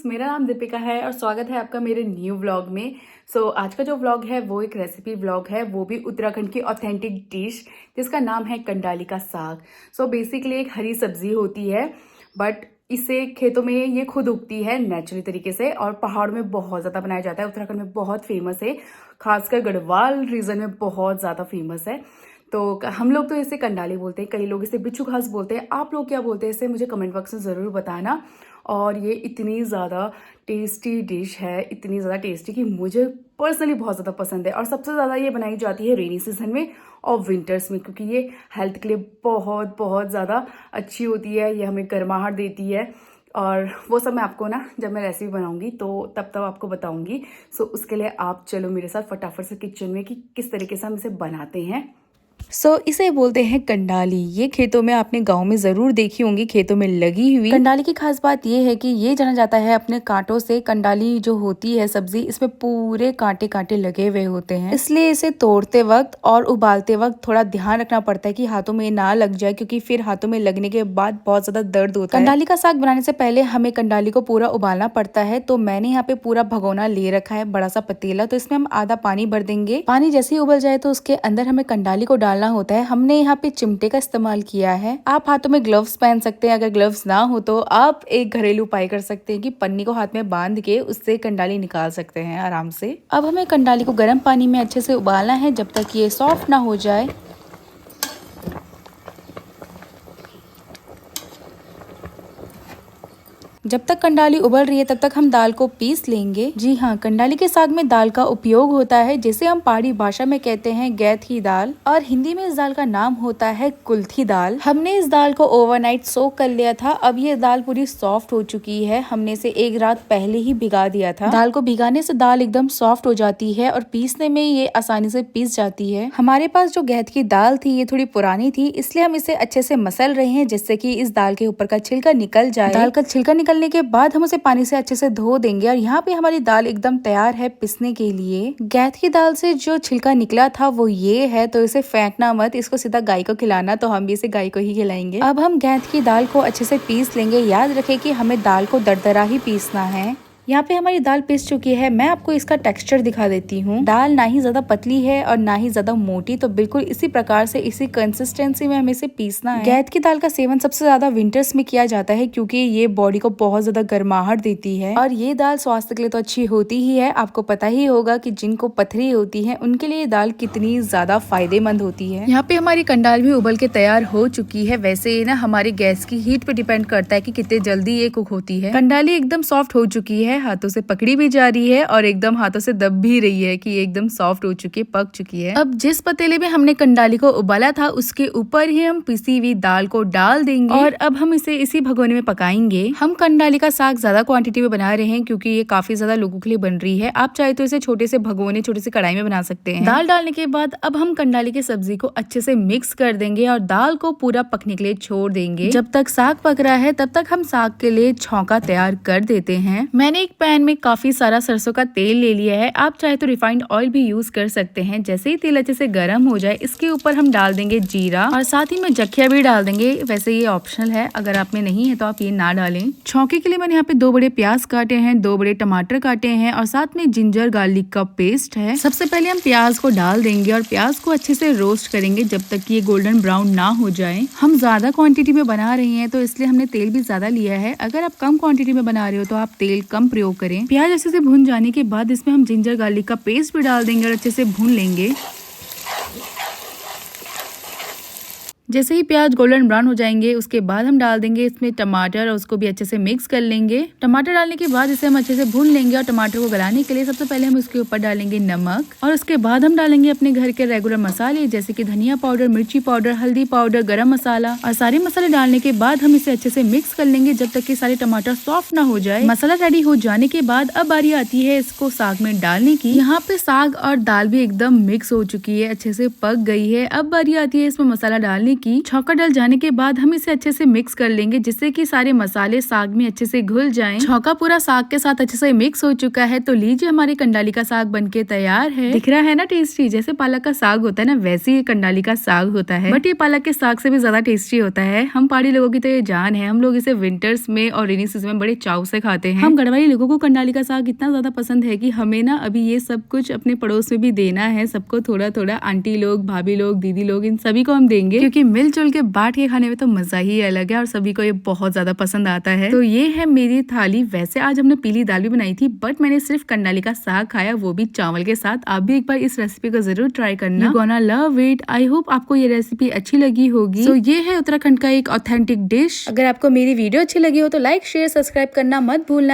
मेरा नाम दीपिका है और स्वागत है आपका मेरे न्यू व्लॉग में। आज का जो व्लॉग है वो एक रेसिपी व्लॉग है, वो भी उत्तराखंड की ऑथेंटिक डिश जिसका नाम है कंडाली का साग। बेसिकली एक हरी सब्जी होती है, बट इसे खेतों में ये खुद उगती है नेचुरली तरीके से और पहाड़ में बहुत ज़्यादा बनाया जाता है। उत्तराखंड में बहुत फेमस है, खासकर गढ़वाल रीजन में बहुत ज़्यादा फेमस है। तो हम लोग तो इसे कंडाली बोलते हैं, कई लोग इसे बिच्छू घास बोलते हैं। आप लोग क्या बोलते हैं इसे मुझे कमेंट बॉक्स में ज़रूर बताना। और ये इतनी ज़्यादा टेस्टी डिश है, इतनी ज़्यादा टेस्टी कि मुझे पर्सनली बहुत ज़्यादा पसंद है। और सबसे ज़्यादा ये बनाई जाती है रेनी सीजन में और विंटर्स में, क्योंकि ये हेल्थ के लिए बहुत बहुत ज़्यादा अच्छी होती है। ये हमें गर्माहट देती है और वो सब मैं आपको ना जब मैं रेसिपी बनाऊंगी तो तब आपको बताऊंगी। उसके लिए आप चलो मेरे साथ फटाफट से किचन में कि किस तरीके से हम इसे बनाते हैं। इसे बोलते हैं कंडाली। ये खेतों में आपने गांव में जरूर देखी होंगी, खेतों में लगी हुई। कंडाली की खास बात ये है कि ये जाना जाता है अपने कांटों से। कंडाली जो होती है सब्जी, इसमें पूरे कांटे कांटे लगे हुए होते हैं, इसलिए इसे तोड़ते वक्त और उबालते वक्त थोड़ा ध्यान रखना पड़ता है कि हाथों में ना लग जाए, क्योंकि फिर हाथों में लगने के बाद बहुत ज्यादा दर्द होता है। कंडाली का साग बनाने से पहले हमें कंडाली को पूरा उबालना पड़ता है। तो मैंने यहाँ पे पूरा भगोना ले रखा है, बड़ा सा पतीला। तो इसमें हम आधा पानी भर देंगे। पानी जैसे ही उबल जाए तो उसके अंदर हमें कंडाली को डालना होता है। हमने यहाँ पे चिमटे का इस्तेमाल किया है। आप हाथों में ग्लव्स पहन सकते हैं, अगर ग्लव्स ना हो तो आप एक घरेलू उपाय कर सकते हैं कि पन्नी को हाथ में बांध के उससे कंडाली निकाल सकते हैं आराम से। अब हमें कंडाली को गर्म पानी में अच्छे से उबालना है जब तक ये सॉफ्ट ना हो जाए। जब तक कंडाली उबल रही है तब तक हम दाल को पीस लेंगे। जी हाँ, कंडाली के साग में दाल का उपयोग होता है, जिसे हम पहाड़ी भाषा में कहते हैं गैथी दाल, और हिंदी में इस दाल का नाम होता है कुल्थी दाल। हमने इस दाल को ओवरनाइट सोक कर लिया था। अब ये दाल पूरी सॉफ्ट हो चुकी है। हमने इसे एक रात पहले ही भिगा दिया था। दाल को भिगाने से दाल एकदम सॉफ्ट हो जाती है और पीसने में ये आसानी से पीस जाती है। हमारे पास जो गैथ की दाल थी ये थोड़ी पुरानी थी, इसलिए हम इसे अच्छे से मसल रहे हैं जिससे कि इस दाल के ऊपर का छिलका निकल जाए। दाल का छिलका निकलने के बाद हम उसे पानी से अच्छे से धो देंगे। और यहाँ पे हमारी दाल एकदम तैयार है पिसने के लिए। गैथ की दाल से जो छिलका निकला था वो ये है, तो इसे फेंकना मत, इसको सीधा गाय को खिलाना। तो हम भी इसे गाय को ही खिलाएंगे। अब हम गैथ की दाल को अच्छे से पीस लेंगे। याद रखें कि हमें दाल को दरदरा ही पीसना है। यहाँ पे हमारी दाल पिस चुकी है। मैं आपको इसका टेक्सचर दिखा देती हूँ। दाल ना ही ज्यादा पतली है और ना ही ज्यादा मोटी, तो बिल्कुल इसी प्रकार से, इसी कंसिस्टेंसी में हमें इसे पीसना है। गैथ की दाल का सेवन सबसे ज्यादा विंटर्स में किया जाता है, क्योंकि ये बॉडी को बहुत ज्यादा गर्माहट देती है। और ये दाल स्वास्थ्य के लिए तो अच्छी होती ही है। आपको पता ही होगा कि जिनको पथरी होती है उनके लिए ये दाल कितनी ज्यादा फायदेमंद होती है। यहाँ पे हमारी कंडाल भी उबल के तैयार हो चुकी है। वैसे ना हमारी गैस की हीट पे डिपेंड करता है कि कितने जल्दी ये कुक होती है। कंडाली एकदम सॉफ्ट हो चुकी है, हाथों से पकड़ी भी जा रही है और एकदम हाथों से दब भी रही है कि ये एकदम सॉफ्ट हो चुकी है, पक चुकी है। अब जिस पतीले में हमने कंडाली को उबाला था उसके ऊपर ही हम पिसी हुई दाल को डाल देंगे और अब हम इसे इसी भगोने में पकाएंगे। हम कंडाली का साग ज्यादा क्वांटिटी में बना रहे हैं क्योंकि ये काफी ज्यादा लोगों के लिए बन रही है। आप चाहे तो इसे छोटे से भगोने, छोटे से कढ़ाई में बना सकते हैं। दाल डालने के बाद अब हम कंडाली की सब्जी को अच्छे से मिक्स कर देंगे और दाल को पूरा पकने के लिए छोड़ देंगे। जब तक साग पक रहा है तब तक हम साग के लिए छौंका तैयार कर देते हैं। मैंने एक पैन में काफी सारा सरसों का तेल ले लिया है। आप चाहे तो रिफाइंड ऑयल भी यूज कर सकते हैं। जैसे ही तेल अच्छे से गर्म हो जाए इसके ऊपर हम डाल देंगे जीरा और साथ ही में जखिया भी डाल देंगे। वैसे ये ऑप्शनल है, अगर आप में नहीं है तो आप ये ना डालें। छौंके के लिए मैंने यहाँ पे 2 बड़े प्याज काटे हैं, 2 बड़े टमाटर काटे हैं और साथ में जिंजर गार्लिक का पेस्ट है। सबसे पहले हम प्याज को डाल देंगे और प्याज को अच्छे से रोस्ट करेंगे जब तक ये गोल्डन ब्राउन ना हो जाए। हम ज्यादा क्वांटिटी में बना रहे हैं तो इसलिए हमने तेल भी ज्यादा लिया है। अगर आप कम क्वांटिटी में बना रहे हो तो आप तेल कम प्रयोग करें। प्याज अच्छे से भुन जाने के बाद इसमें हम जिंजर गार्लिक का पेस्ट भी डाल देंगे और अच्छे से भून लेंगे। जैसे ही प्याज गोल्डन ब्राउन हो जाएंगे उसके बाद हम डाल देंगे इसमें टमाटर और उसको भी अच्छे से मिक्स कर लेंगे। टमाटर डालने के बाद इसे हम अच्छे से भून लेंगे और टमाटर को गलाने के लिए सबसे पहले हम इसके ऊपर डालेंगे नमक और उसके बाद हम डालेंगे अपने घर के रेगुलर मसाले जैसे कि धनिया पाउडर, मिर्ची पाउडर, हल्दी पाउडर, गरम मसाला। और सारे मसाले डालने के बाद हम इसे अच्छे से मिक्स कर लेंगे जब तक कि सारे टमाटर सॉफ्ट ना हो जाए। मसाला रेडी हो जाने के बाद अब बारी आती है इसको साग में डालने की। यहाँ पे साग और दाल भी एकदम मिक्स हो चुकी है, अच्छे से पक गई है। अब बारी आती है इसमें मसाला डालने की छौंका डल जाने के बाद हम इसे अच्छे से मिक्स कर लेंगे, जिससे कि सारे मसाले साग में अच्छे से घुल जाएं। छौंका पूरा साग के साथ अच्छे से मिक्स हो चुका है, तो लीजिए हमारी कंडाली का साग बनके तैयार है। दिख रहा है ना टेस्टी, जैसे पालक का साग होता है ना वैसे ही कंडाली का साग होता है, बट ये पालक के साग से भी ज्यादा टेस्टी होता है। हम पहाड़ी लोगों की तो ये जान है, हम लोग इसे विंटर्स में और रेनी सीजन में बड़े चाव से खाते हैं। हम गढ़वाली लोगों को कंडाली का साग इतना ज्यादा पसंद है कि हमें ना अभी ये सब कुछ अपने पड़ोस में भी देना है, सबको थोड़ा थोड़ा, आंटी लोग, भाभी लोग, दीदी लोग, इन सभी को हम देंगे, क्योंकि मिलजुल के बांट के खाने में तो मजा ही अलग है और सभी को ये बहुत ज्यादा पसंद आता है। तो ये है मेरी थाली। वैसे आज हमने पीली दाल भी बनाई थी, बट मैंने सिर्फ कंडाली का साग खाया, वो भी चावल के साथ। आप भी एक बार इस रेसिपी को जरूर ट्राई करना, you gonna love it. I hope आपको ये रेसिपी अच्छी लगी होगी। तो ये है उत्तराखंड का एक ऑथेंटिक डिश। अगर आपको मेरी वीडियो अच्छी लगी हो तो लाइक, शेयर, सब्सक्राइब करना मत भूलना।